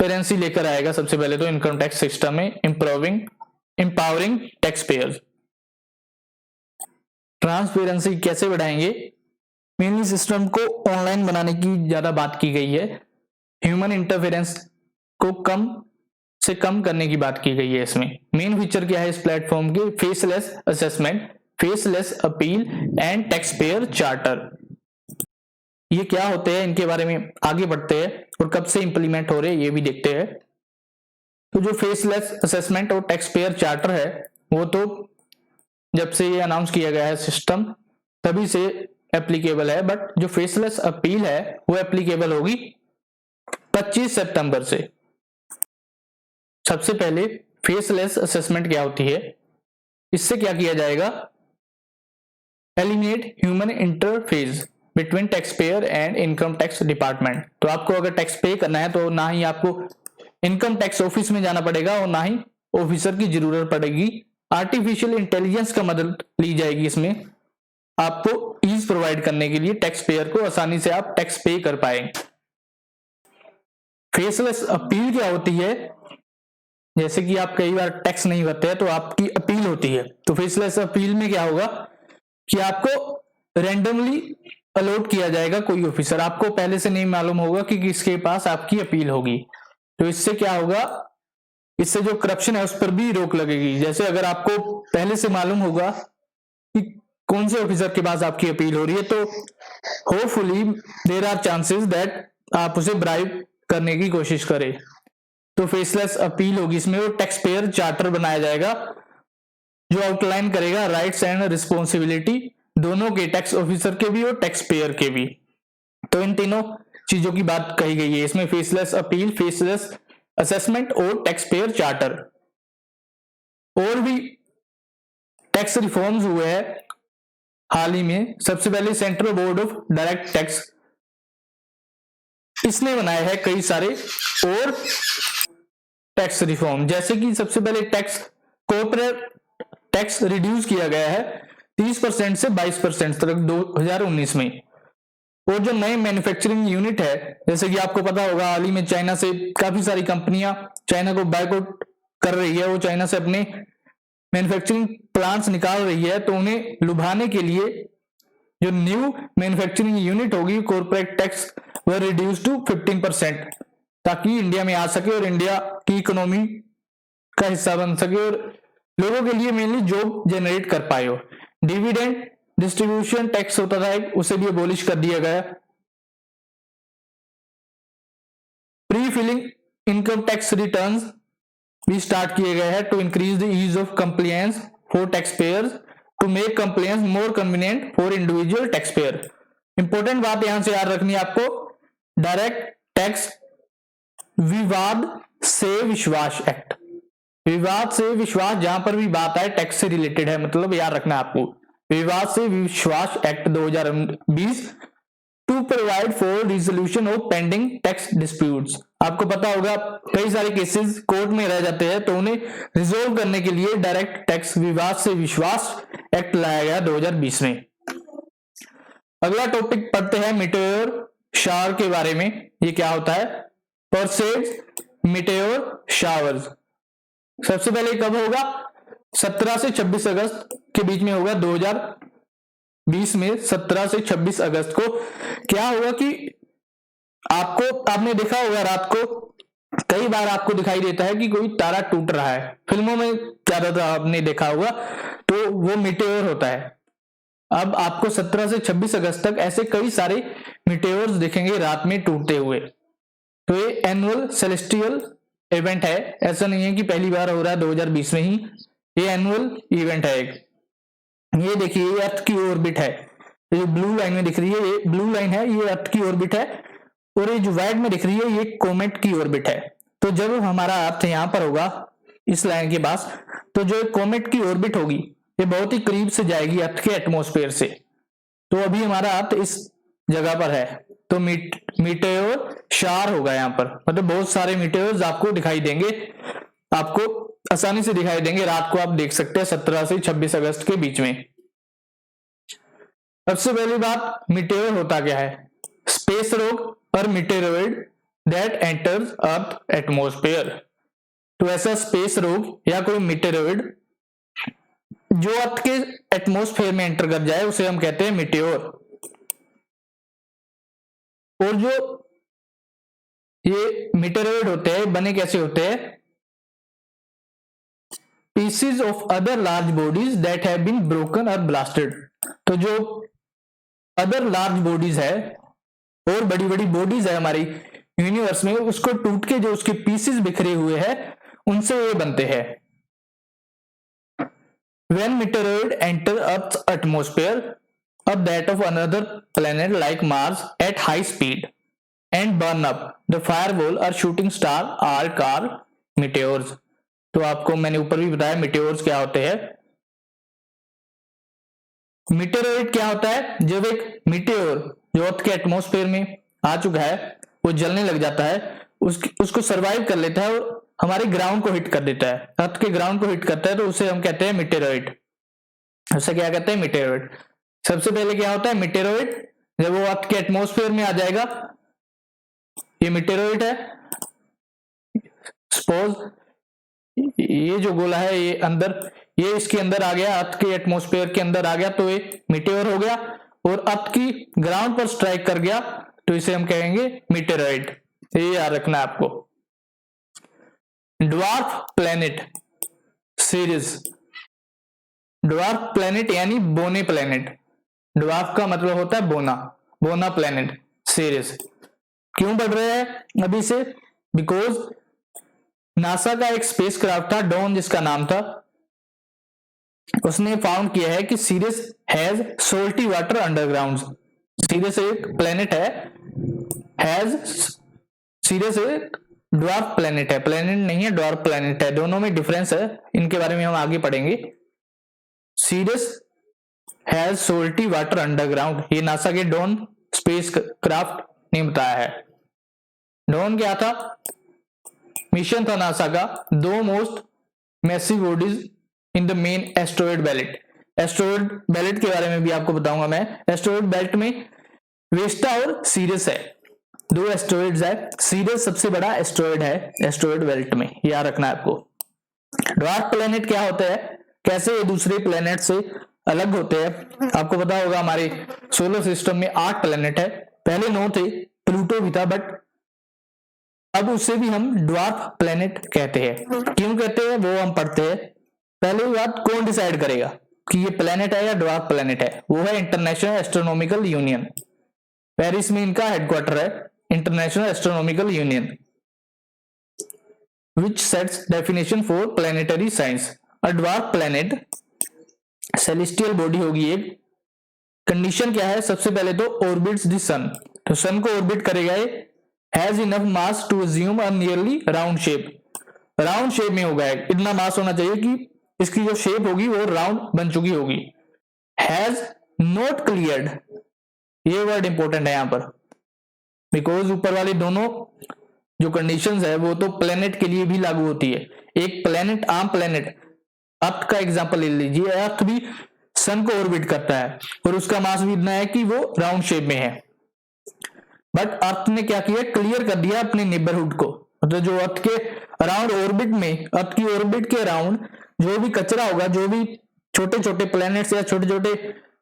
ट्रांसपेरेंसी लेकर आएगा सबसे पहले तो इनकम टैक्स सिस्टम में, एम्पावरिंग टैक्स पेयर्स। ट्रांसपेरेंसी कैसे बढ़ाएंगे? मेनली सिस्टम को ऑनलाइन बनाने की ज्यादा बात की गई है, ह्यूमन इंटरफेरेंस को कम से कम करने की बात की गई है। इसमें मेन फीचर क्या है इस प्लेटफॉर्म के? Faceless assessment, faceless appeal and tax payer charter. ये क्या होते हैं, इनके बारे में आगे बढ़ते हैं और कब से इंप्लीमेंट हो रहे हैं ये भी देखते हैं। तो जो फेसलेस असेसमेंट और टैक्स पेयर चार्टर है वो तो जब से ये अनाउंस किया गया है सिस्टम तभी से एप्लीकेबल है, बट जो फेसलेस अपील है वो एप्लीकेबल होगी 25 सितंबर से। सबसे पहले फेसलेस असेसमेंट क्या होती है? इससे क्या किया जाएगा? Eliminate human interface between tax payer and income tax department. तो आपको अगर टैक्स पे करना है तो ना ही आपको इनकम टैक्स ऑफिस में जाना पड़ेगा और ना ही ऑफिसर की जरूरत पड़ेगी। आर्टिफिशियल इंटेलिजेंस का मदद ली जाएगी इसमें आपको ईज प्रोवाइड करने के लिए, टैक्स पेयर को आसानी से आप टैक्स पे कर पाएंगे। फेसलेस अपील क्या होती है? जैसे कि आप कई बार टैक्स नहीं भरते हैं तो आपकी अपील होती है, तो फेसलेस अपील में क्या होगा कि आपको रैंडमली अलॉट किया जाएगा कोई ऑफिसर, आपको पहले से नहीं मालूम होगा कि किसके पास आपकी अपील होगी। तो इससे क्या होगा, इससे जो करप्शन है उस पर भी रोक लगेगी। जैसे अगर आपको पहले से मालूम होगा कि कौन से ऑफिसर के पास आपकी अपील हो रही है तो hopefully there are chances that आप उसे ब्राइब करने की कोशिश करें। तो फेसलेस अपील होगी इसमें, वो टैक्स पेयर चार्टर बनाया जाएगा जो आउटलाइन करेगा राइट्स एंड रिस्पॉन्सिबिलिटी दोनों के, टैक्स ऑफिसर के भी और टैक्स पेयर के भी। तो इन तीनों चीजों की बात कही गई है इसमें, फेसलेस अपील, फेसलेस असेसमेंट और टैक्स पेयर चार्टर। और भी टैक्स रिफॉर्म्स हुए हैं हाल ही में। सबसे पहले central board of direct tax, इसने बनाए हैं कई सारे और टैक्स रिफॉर्म, जैसे कि सबसे पहले कॉर्पोरेट टैक्स रिड्यूस किया गया है 30% से 22% तक 2019 में। और जो नए मैन्युफैक्चरिंग यूनिट है, जैसे कि आपको पता होगा हाल ही में चाइना से काफी सारी कंपनियां चाइना को बायकॉट कर रही है, वो चाइना से अपने मैन्युफैक्चरिंग प्लांट्स निकाल रही है, तो उन्हें लुभाने के लिए जो न्यू मैन्युफैक्चरिंग यूनिट होगी कॉर्पोरेट टैक्स वह रिड्यूस टू 15%, ताकि इंडिया में आ सके और इंडिया की इकोनॉमी का हिस्सा बन सके और लोगों के लिए मेनली जॉब जनरेट कर पाए हो। डिविडेंड डिस्ट्रीब्यूशन टैक्स होता था एक, उसे भी अबॉलिश कर दिया गया। Pre filling income tax returns भी स्टार्ट किए गए हैं to increase the ease of compliance for taxpayers, to make compliance more convenient for individual taxpayer. Important बात यहां से याद रखनी है आपको, डायरेक्ट टैक्स विवाद से विश्वास एक्ट, विवाद से विश्वास जहां पर भी बात है टैक्स से रिलेटेड है, मतलब याद रखना है आपको, Vivad se Vishwas act 2020 to provide for resolution of pending tax disputes. आपको पता होगा कई सारे केसेस कोर्ट में रह जाते हैं, तो उन्हें रिजोल्व करने के लिए डायरेक्ट टैक्स विवाद से विश्वास एक्ट लाया गया 2020 में। अगला टॉपिक पढ़ते हैं मीटेयोर शावर के बारे में। ये क्या होता है? परसेज मीटेयोर शावर्स सबसे पहले कब होगा? 17 से 26 अगस्त के बीच में होगा 2020 में। 17 से 26 अगस्त को क्या होगा कि आपने देखा होगा रात को कई बार आपको दिखाई देता है कि कोई तारा टूट रहा है, फिल्मों में ज्यादातर आपने देखा होगा, तो वो मीटेयोर होता है। अब आपको 17 से 26 अगस्त तक ऐसे कई सारे मीटेयोर्स दिखेंगे रात में टूटते हुए। तो ये एनुअल सेलेस्टियल इवेंट है, ऐसा नहीं है कि पहली बार हो रहा है 2020 में ही, ये एनुअल इवेंट है एक। ये देखिए ये अर्थ की ऑर्बिट है, ये जो ब्लू लाइन में दिख रही है ये ब्लू लाइन है, ये अर्थ की ऑर्बिट है, और ये जो व्हाइट में दिख रही है ये कोमेट की ऑर्बिट है। तो जब हमारा अर्थ यहाँ पर होगा इस लाइन के पास, तो जो कोमेट की ऑर्बिट होगी ये बहुत ही करीब से जाएगी अर्थ के एटमॉस्फेयर से। तो अभी हमारा अर्थ इस जगह पर है, तो मीटेयोर शार होगा यहाँ पर, मतलब बहुत सारे मीटेयोर्स आपको दिखाई देंगे, आपको आसानी से दिखाई देंगे। रात को आप देख सकते हैं 17 से 26 अगस्त के बीच में। सबसे पहली बात, मीटेयोर होता क्या है? स्पेस रॉक और मीटेरोइड दैट एंटर्स अर्थ एटमॉस्फेयर। तो ऐसा स्पेस रोग या कोई मीटेरॉइड जो अर्थ के एटमॉस्फेयर में एंटर कर जाए उसे हम कहते हैं मीटेओर। और जो ये मीटेरॉइड होते हैं बने कैसे होते हैं? Pieces of other large bodies that have been broken और ब्लास्टेड। तो जो अदर लार्ज बॉडीज है और बड़ी बड़ी बॉडीज है हमारी यूनिवर्स में, उसको टूट के जो उसके पीसेस बिखरे हुए हैं उनसे ये बनते हैं। When meteoroid enter Earth's atmosphere or that of another planet like Mars at high speed and burn up, the firewall or shooting star are called meteors। तो आपको मैंने ऊपर भी बताया meteors क्या होते हैं। meteoroid क्या होता है? जब एक meteor जो अर्थ के एटमॉस्फेयर में आ चुका है वो जलने लग जाता है, उसको सर्वाइव कर लेता है और हमारे ग्राउंड को हिट कर देता है, अर्थ के ग्राउंड को हिट करता है, तो उसे हम कहते हैं मीटेरॉइड। उसे क्या कहते हैं? मीटेरॉइड। सबसे पहले क्या होता है मीटेरॉइड? जब वो अर्थ के एटमॉस्फेयर में आ जाएगा, ये मीटेरॉइड है। सपोज ये जो गोला है ये अंदर, ये इसके अंदर आ गया, अर्थ के एटमॉस्फेयर के अंदर आ गया, तो ये मीटेओर हो गया और अर्थ की ग्राउंड पर स्ट्राइक कर गया, तो इसे हम कहेंगे मीटेरॉइड। ये याद रखना है आपको। Dwarf planet series. Dwarf planet यानी बोने प्लेनेट। ड्वार्फ का मतलब होता है बोना, बोना प्लेनेट सीरीज। क्यों बढ़ रहे हैं अभी से? बिकॉज नासा का एक स्पेस क्राफ्ट था डॉन जिसका नाम था, उसने फाउंड किया है कि Sirius has salty water underground. Sirius एक प्लेनेट है, हैज, सीरियस एक ड्वार्फ प्लेनेट है, प्लेनेट नहीं है ड्वार्फ प्लेनेट है, दोनों में डिफरेंस है, इनके बारे में हम आगे पढ़ेंगे। Serious has salty water underground, ये नासा के डॉन स्पेस क्राफ्ट ने बताया है। डॉन क्या था? मिशन था नासा का, दो most massive bodies in the main asteroid belt. Asteroid belt के बारे में भी आपको बताऊंगा मैं। एस्ट्रॉयड बेल्ट में वेस्टा और सीरियस है, दो एस्ट्रॉयड्स है। सीरियस सबसे बड़ा एस्ट्रॉयड है एस्ट्रॉयड बेल्ट में, याद रखना है आपको। ड्वार्फ प्लेनेट क्या होता है, कैसे ये दूसरे प्लेनेट से अलग होते हैं? आपको पता होगा हमारे सोलर सिस्टम में 8 प्लेनेट है, पहले 9 थे, प्लूटो भी था, बट अब उससे भी हम ड्वार्फ प्लेनेट कहते हैं। क्यों कहते हैं वो हम पढ़ते हैं। पहले बात, कौन डिसाइड करेगा कि ये प्लेनेट है या ड्वार्फ प्लेनेट है? वो है इंटरनेशनल एस्ट्रोनॉमिकल यूनियन, पेरिस में इनका हेडक्वार्टर है, international astronomical union, which sets definition for planetary science। A dwarf planet celestial body होगी एक। कंडीशन क्या है? सबसे पहले तो ऑर्बिट्स द सन, तो सन को ऑर्बिट करेगा ये। Has enough mass to assume a nearly round shape, round shape में होगा, इतना मास होना चाहिए कि इसकी जो शेप होगी वो राउंड बन चुकी होगी। हैज नॉट क्लियर्ड, ये वर्ड इंपॉर्टेंट है यहां पर, बिकॉज ऊपर वाले दोनों जो कंडीशंस है वो तो प्लेनेट के लिए भी लागू होती है। एक प्लेनेट, आम प्लेनेट, अर्थ का एग्जांपल ले लीजिए, अर्थ भी सन को ऑर्बिट करता है और उसका मास भी इतना है कि वो राउंड शेप में है, बट अर्थ ने क्या किया? क्लियर कर दिया अपने नेबरहुड को, मतलब जो अर्थ के अराउंड ऑर्बिट में, अर्थ की ऑर्बिट के अराउंड जो भी कचरा होगा, जो भी छोटे छोटे प्लैनेट्स या छोटे छोटे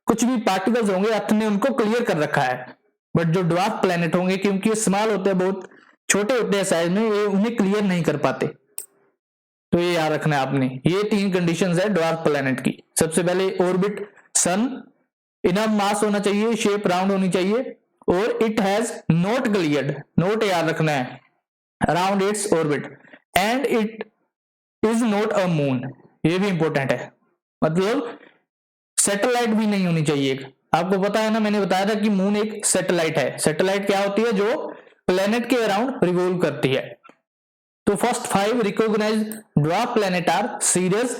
कुछ भी पार्टिकल्स होंगे, अर्थ ने उनको क्लियर कर रखा है। बट जो ड्वार्फ प्लैनेट होंगे, क्योंकि ये स्मॉल होते हैं, बहुत छोटे होते हैं साइज में, ये उन्हें क्लियर नहीं कर पाते। तो ये याद रखना है आपने, ये 3 कंडीशंस है ड्वार्फ प्लैनेट की। सबसे पहले ऑर्बिट सन, इनफ मास होना चाहिए, शेप राउंड होनी चाहिए, और it has not cleared, note याद रखना है, around its orbit, and it is not a moon, ये भी इंपॉर्टेंट है, मतलब सैटेलाइट भी नहीं होनी चाहिए। आपको पता है ना, मैंने बताया था कि मून एक सैटेलाइट है। सैटेलाइट क्या होती है? जो प्लेनेट के अराउंड रिवॉल्व करती है। तो first 5 recognised dwarf planet are Ceres,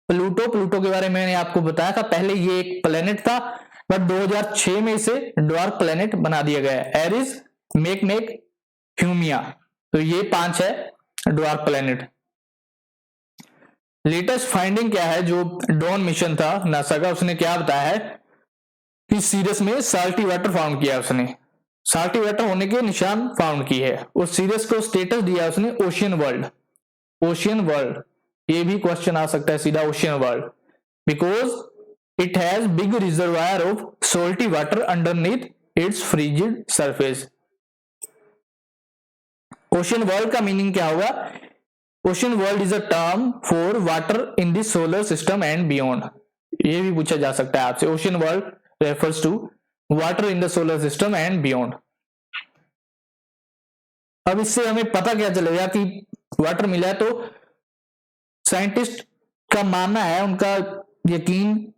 Pluto, Pluto के बारे में मैंने आपको बताया था, पहले ये एक प्लेनेट था, बट 2006 में इसे ड्वार्फ प्लेनेट बना दिया गया है। एरिस, मेक, ह्यूमिया, तो ये 5 है ड्वार्फ प्लेनेट। लेटेस्ट फाइंडिंग क्या है? जो डॉन मिशन था नासा का, उसने क्या बताया है कि सीरियस में साल्टी वाटर फाउंड किया उसने। साल्टी वाटर होने के निशान फाउंड की है। उस सीरीज को स्टेटस दिया उसने ओशियन वर्ल्ड। ओशियन वर्ल्ड, ये भी क्वेश्चन आ सकता है सीधा, ocean world, because it has big reservoir of salty water underneath its frigid surface. Ocean world का मीनिंग क्या होगा? Ocean world is a term for water in the solar system and beyond. ये भी पूछा जा सकता है आपसे। Ocean world refers to water in the solar system and beyond. अब इससे हमें पता क्या चलेगा कि वाटर मिला है, तो साइंटिस्ट का मानना है, उनका यकीन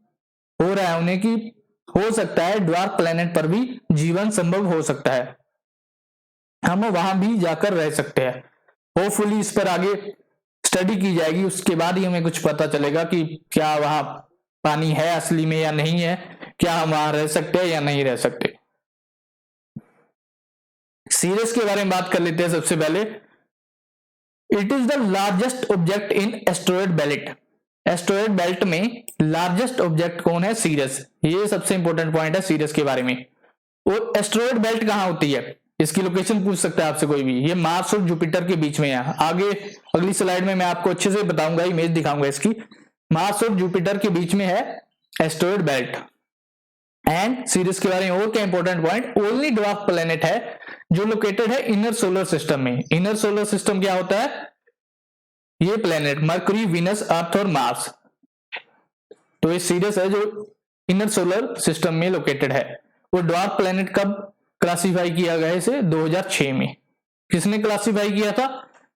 हो रहा है उन्हें कि हो सकता है ड्वार्फ प्लेनेट पर भी जीवन संभव हो सकता है, हम वहां भी जाकर रह सकते हैं। होपफुली इस पर आगे स्टडी की जाएगी, उसके बाद ही हमें कुछ पता चलेगा कि क्या वहां पानी है असली में या नहीं है, क्या हम वहां रह सकते हैं या नहीं रह सकते। सीरीज के बारे में बात कर लेते हैं सबसे पहले। It is the largest object in asteroid belt. Asteroid belt में लार्जेस्ट ऑब्जेक्ट कौन है? सीरीज। ये सबसे इंपॉर्टेंट पॉइंट है सीरीज के बारे में। और एस्टेरॉयड बेल्ट कहां होती है, इसकी लोकेशन पूछ सकता है आपसे कोई भी। ये मार्स और जुपिटर के बीच में है। आगे अगली स्लाइड में मैं आपको अच्छे से बताऊंगा, इमेज दिखाऊंगा इसकी। मार्स और जुपिटर के बीच में है एस्टेरॉयड बेल्ट। एंड सीरीज के बारे में और क्या important point, only dwarf planet है जो लोकेटेड है इनर सोलर सिस्टम में। इनर सोलर सिस्टम क्या होता है? ये प्लेनेट मरकरी, वीनस, अर्थ और मार्स। तो ये सीरीज है जो इनर सोलर सिस्टम में लोकेटेड है। वो ड्वार्फ प्लेनेट कब क्लासिफाई किया गया इसे? 2006 में। किसने क्लासिफाई किया था?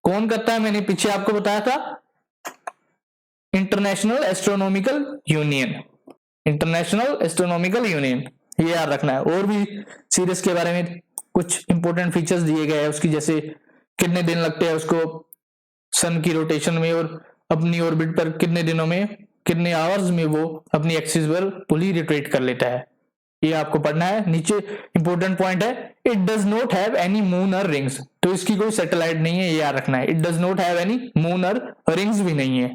कौन करता है? मैंने पीछे आपको बताया था, international astronomical union. International astronomical union, ये याद रखना है। और भी सीरीज के बारे में कुछ इंपॉर्टेंट फीचर्स दिए गए हैं उसकी, जैसे कितने दिन लगते हैं उसको सन की रोटेशन में, और अपनी ऑर्बिट पर कितने दिनों में, कितने आवर्स में वो अपनी एक्सिस पर पुली रोटेट कर लेता है। ये आपको पढ़ना है। नीचे इंपॉर्टेंट पॉइंट है, it does not have any moon और रिंग्स। तो इसकी कोई सैटेलाइट नहीं है, ये याद रखना है। It does not have any moon और रिंग्स भी नहीं है।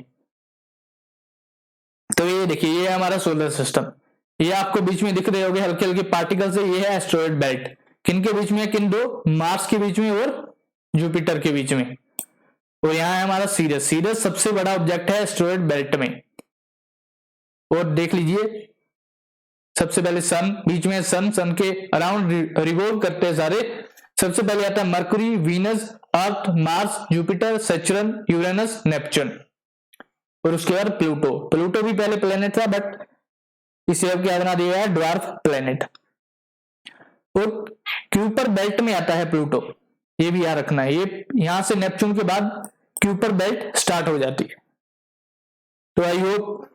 तो ये देखिए, ये है हमारा सोलर सिस्टम। ये आपको बीच में दिख रहे होंगे हल्के हल्के पार्टिकल्स है, ये है एस्टेरॉयड बेल्ट। किन के बीच में है? किन दो? मार्स के बीच में और जुपिटर के बीच में। और यहाँ है हमारा सीरीज। सीरीज सबसे बड़ा ऑब्जेक्ट है एस्टेरॉयड बेल्ट में। और देख लीजिए, सबसे पहले सन बीच में, सन के अराउंड रिवॉल्व करते हैं सारे। सबसे पहले आता है Mercury, Venus, Earth, Mars, Jupiter, Saturn, Uranus, Neptune. और उसके बाद प्लूटो। प्लूटो भी पहले प्लेनेट था, बट इसे अब क्या बना दिया है? Dwarf planet. और क्यूपर बेल्ट में आता है प्लूटो, ये भी याद रखना है। ये यहां से नेपच्यून के बाद क्यूपर बेल्ट स्टार्ट हो जाती है। तो आई होप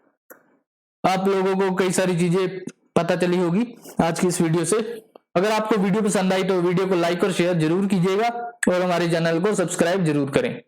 आप लोगों को कई सारी चीजें पता चली होगी आज की इस वीडियो से। अगर आपको वीडियो पसंद आई तो वीडियो को लाइक और शेयर जरूर कीजिएगा, और हमारे चैनल को सब्सक्राइब जरूर करें।